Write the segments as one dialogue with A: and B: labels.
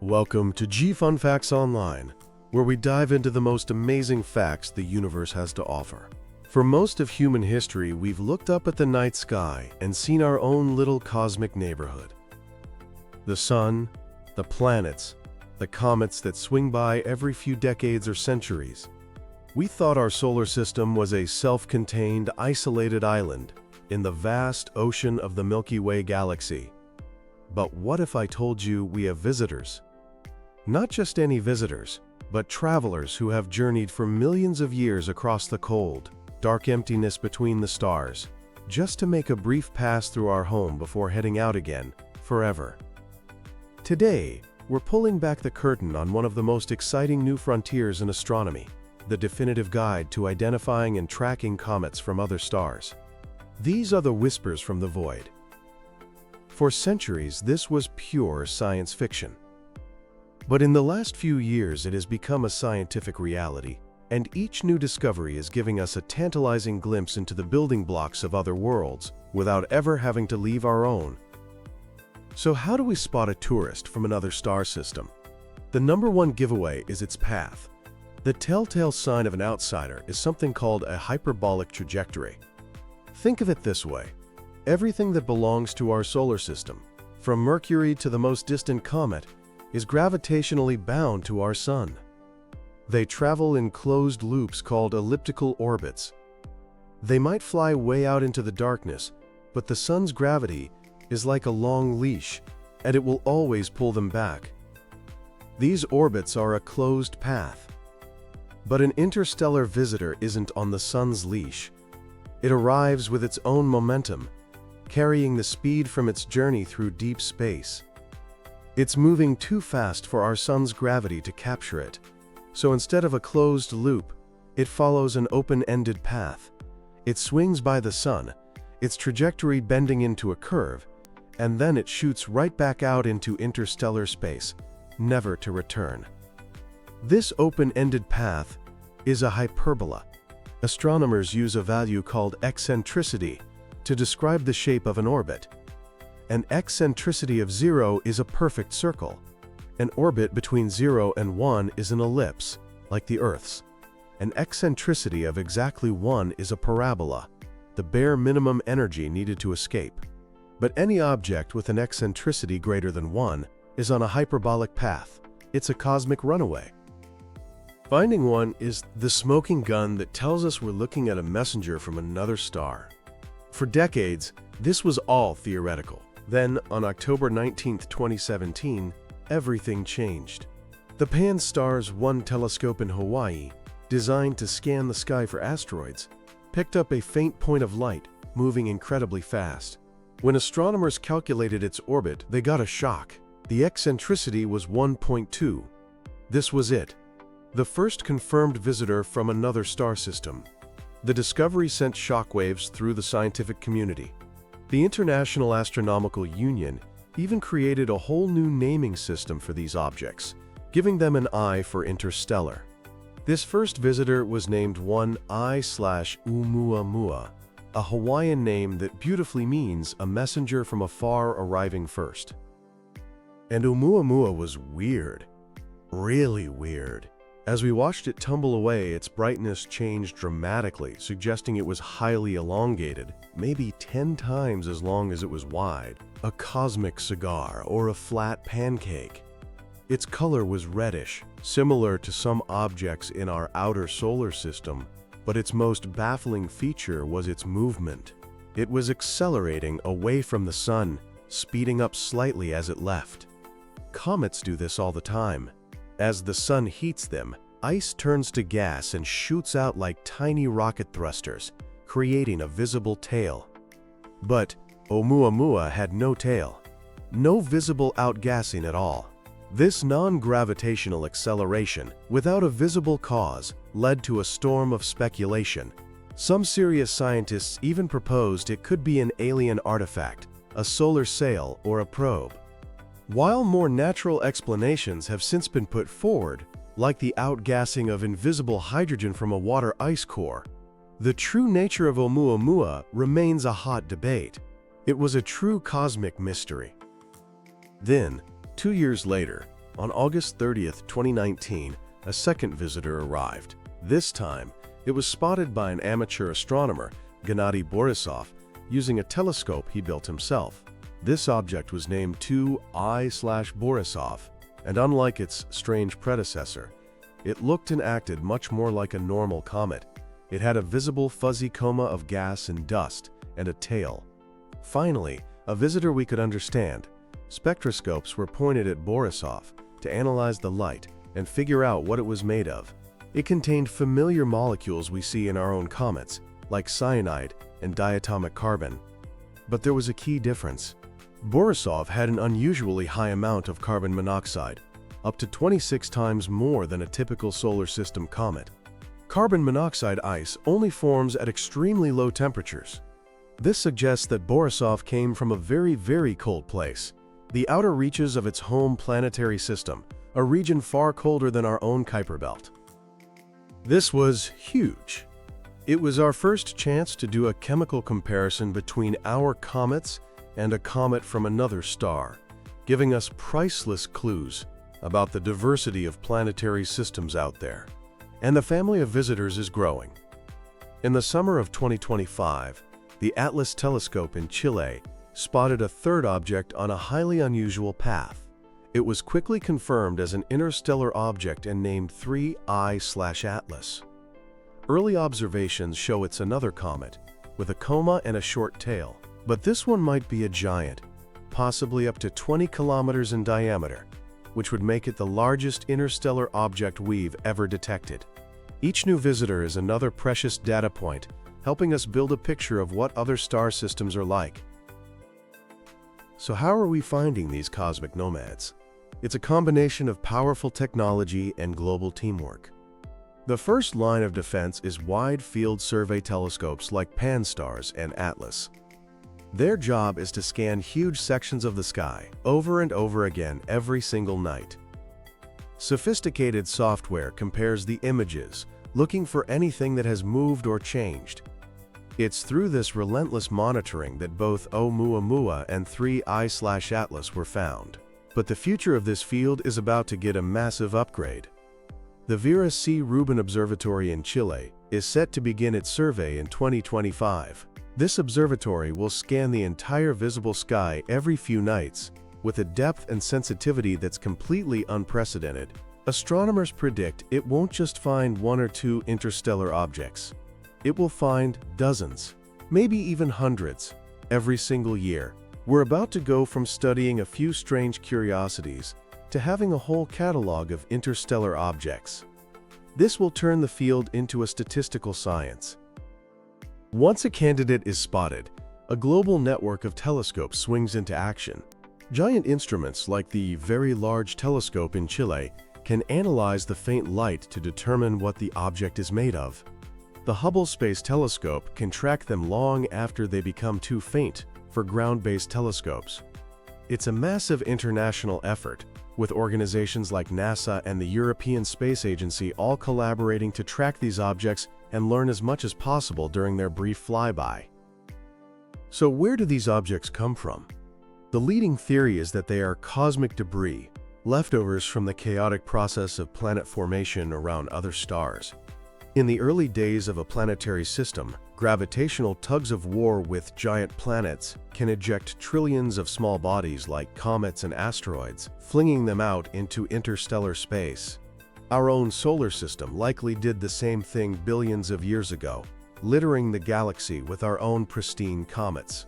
A: Welcome to G-Fun Facts Online, where we dive into the most amazing facts the universe has to offer. For most of human history, we've looked up at the night sky and seen our own little cosmic neighborhood. The sun, the planets, the comets that swing by every few decades or centuries. We thought our solar system was a self-contained, isolated island in the vast ocean of the Milky Way galaxy. But what if I told you we have visitors? Not just any visitors, but travelers who have journeyed for millions of years across the cold, dark emptiness between the stars, just to make a brief pass through our home before heading out again, forever. Today, we're pulling back the curtain on one of the most exciting new frontiers in astronomy, the definitive guide to identifying and tracking comets from other stars. These are the whispers from the void. For centuries, this was pure science fiction. But in the last few years, it has become a scientific reality, and each new discovery is giving us a tantalizing glimpse into the building blocks of other worlds without ever having to leave our own. So how do we spot a tourist from another star system? The number one giveaway is its path. The telltale sign of an outsider is something called a hyperbolic trajectory. Think of it this way. Everything that belongs to our solar system, from Mercury to the most distant comet, is gravitationally bound to our sun. They travel in closed loops called elliptical orbits. They might fly way out into the darkness, but the sun's gravity is like a long leash, and it will always pull them back. These orbits are a closed path. But an interstellar visitor isn't on the sun's leash. It arrives with its own momentum, carrying the speed from its journey through deep space. It's moving too fast for our sun's gravity to capture it. So instead of a closed loop, it follows an open-ended path. It swings by the sun, its trajectory bending into a curve, and then it shoots right back out into interstellar space, never to return. This open-ended path is a hyperbola. Astronomers use a value called eccentricity to describe the shape of an orbit. An eccentricity of 0 is a perfect circle. An orbit between 0 and 1 is an ellipse, like the Earth's. An eccentricity of exactly 1 is a parabola, the bare minimum energy needed to escape. But any object with an eccentricity greater than 1 is on a hyperbolic path. It's a cosmic runaway. Finding one is the smoking gun that tells us we're looking at a messenger from another star. For decades, this was all theoretical. Then, on October 19, 2017, everything changed. The Pan-STARRS 1 telescope in Hawaii, designed to scan the sky for asteroids, picked up a faint point of light, moving incredibly fast. When astronomers calculated its orbit, they got a shock. The eccentricity was 1.2. This was it. The first confirmed visitor from another star system. The discovery sent shockwaves through the scientific community. The International Astronomical Union even created a whole new naming system for these objects, giving them an I for interstellar. This first visitor was named 1I/Oumuamua, a Hawaiian name that beautifully means a messenger from afar arriving first. And Oumuamua was weird. Really weird. As we watched it tumble away, its brightness changed dramatically, suggesting it was highly elongated, maybe 10 times as long as it was wide, a cosmic cigar or a flat pancake. Its color was reddish, similar to some objects in our outer solar system, but its most baffling feature was its movement. It was accelerating away from the sun, speeding up slightly as it left. Comets do this all the time. As the sun heats them, ice turns to gas and shoots out like tiny rocket thrusters, creating a visible tail. But Oumuamua had no tail, no visible outgassing at all. This non-gravitational acceleration, without a visible cause, led to a storm of speculation. Some serious scientists even proposed it could be an alien artifact, a solar sail, or a probe. While more natural explanations have since been put forward, like the outgassing of invisible hydrogen from a water ice core, the true nature of Oumuamua remains a hot debate. It was a true cosmic mystery. Then, 2 years later, On August 30th, 2019, a second visitor arrived. This time, it was spotted by an amateur astronomer, Borisov, using a telescope he built himself. This object was named 2I/Borisov, and unlike its strange predecessor, it looked and acted much more like a normal comet. It had a visible fuzzy coma of gas and dust, and a tail. Finally, a visitor we could understand. Spectroscopes were pointed at Borisov to analyze the light and figure out what it was made of. It contained familiar molecules we see in our own comets, like cyanide and diatomic carbon. But there was a key difference. Borisov had an unusually high amount of carbon monoxide, up to 26 times more than a typical solar system comet. Carbon monoxide ice only forms at extremely low temperatures. This suggests that Borisov came from a very, very cold place, the outer reaches of its home planetary system, a region far colder than our own Kuiper belt. This was huge. It was our first chance to do a chemical comparison between our comets and a comet from another star, giving us priceless clues about the diversity of planetary systems out there. And the family of visitors is growing. In the summer of 2025, the Atlas telescope in Chile spotted a third object on a highly unusual path. It was quickly confirmed as an interstellar object and named 3I/Atlas. Early observations show it's another comet, with a coma and a short tail. But this one might be a giant, possibly up to 20 kilometers in diameter, which would make it the largest interstellar object we've ever detected. Each new visitor is another precious data point, helping us build a picture of what other star systems are like. So how are we finding these cosmic nomads? It's a combination of powerful technology and global teamwork. The first line of defense is wide-field survey telescopes like Pan-STARRS and Atlas. Their job is to scan huge sections of the sky over and over again every single night. Sophisticated software compares the images, looking for anything that has moved or changed. It's through this relentless monitoring that both Oumuamua and 3I/Atlas were found. But the future of this field is about to get a massive upgrade. The Vera C. Rubin Observatory in Chile is set to begin its survey in 2025. This observatory will scan the entire visible sky every few nights, with a depth and sensitivity that's completely unprecedented. Astronomers predict it won't just find one or two interstellar objects. It will find dozens, maybe even hundreds, every single year. We're about to go from studying a few strange curiosities to having a whole catalog of interstellar objects. This will turn the field into a statistical science. Once a candidate is spotted, a global network of telescopes swings into action. Giant instruments like the Very Large Telescope in Chile can analyze the faint light to determine what the object is made of. The Hubble Space Telescope can track them long after they become too faint for ground-based telescopes. It's a massive international effort, with organizations like NASA and the European Space Agency all collaborating to track these objects and learn as much as possible during their brief flyby. So where do these objects come from? The leading theory is that they are cosmic debris, leftovers from the chaotic process of planet formation around other stars. In the early days of a planetary system, gravitational tugs of war with giant planets can eject trillions of small bodies like comets and asteroids, flinging them out into interstellar space. Our own solar system likely did the same thing billions of years ago, littering the galaxy with our own pristine comets.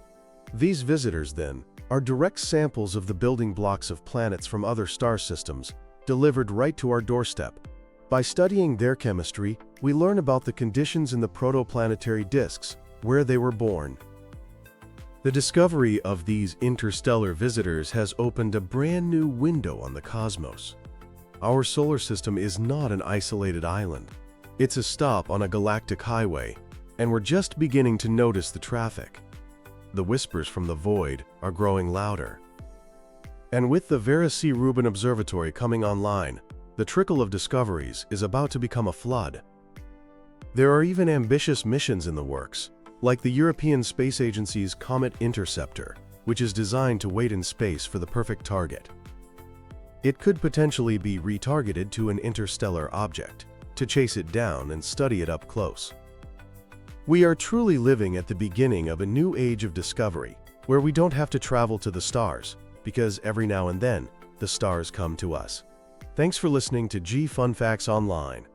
A: These visitors, then, are direct samples of the building blocks of planets from other star systems, delivered right to our doorstep. By studying their chemistry, we learn about the conditions in the protoplanetary disks, where they were born. The discovery of these interstellar visitors has opened a brand new window on the cosmos. Our solar system is not an isolated island. It's a stop on a galactic highway, and we're just beginning to notice the traffic. The whispers from the void are growing louder. And with the Vera C. Rubin Observatory coming online, the trickle of discoveries is about to become a flood. There are even ambitious missions in the works, like the European Space Agency's Comet Interceptor, which is designed to wait in space for the perfect target. It could potentially be retargeted to an interstellar object, to chase it down and study it up close. We are truly living at the beginning of a new age of discovery, where we don't have to travel to the stars, because every now and then, the stars come to us. Thanks for listening to G Fun Facts Online.